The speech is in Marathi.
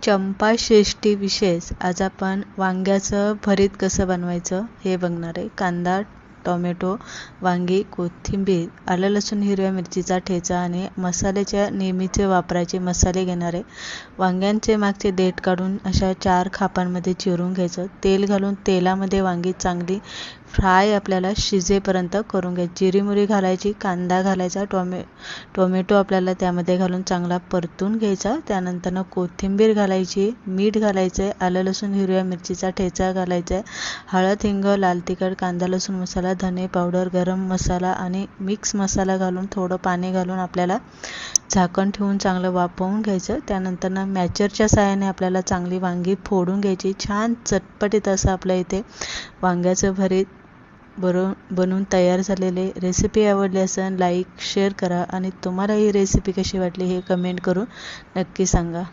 चंपाषष्ठी विशेष आज आपण वांग्याचं भरीत कसं बनवायचं हे बघणार आहे. कांदा, टोमॅटो, वांगी, कोथिंबीर, आलं लसूण हिरव्या मिरचीचा ठेचा आणि मसाल्याच्या नेहमीचे वापरायचे मसाले घेणार आहे. वांग्यांचे मागचे देठ काढून अशा 4 खापांमध्ये चिरून घ्यायचं. तेल घालून तेलामध्ये वांगी चांगली फ्राय आपल्याला शिजेपर्यंत करून घ्यायची. जिरी मोहरी घालायची, कांदा घालायचा, टोमॅटो आपल्याला त्यामध्ये घालून चांगला परतून घ्यायचा. त्यानंतर कोथिंबीर घालायची, मीठ घालायचं आहे, आलं लसूण हिरव्या मिरचीचा ठेचा घालायचा आहे, हळद, हिंग, लाल तिखट, कांदा लसूण मसाला, धने पावडर, गरम मसाला आणि मिक्स मसाला घालून थोडं पाणी घालून आपल्याला झाकण ठेवून चांगलं वाफवून घ्यायचं. त्यानंतर मॅचरच्या साहाय्याने आपल्याला चांगली वांगी फोडून घ्यायची. छान चटपटीत असं आपल्या इथे वांग्याचं भरीत बनवून तयार झालेले. रेसिपी आवडली असेल लाईक शेअर करा आणि तुम्हाला ही रेसिपी कशी वाटली हे कमेंट करून नक्की सांगा.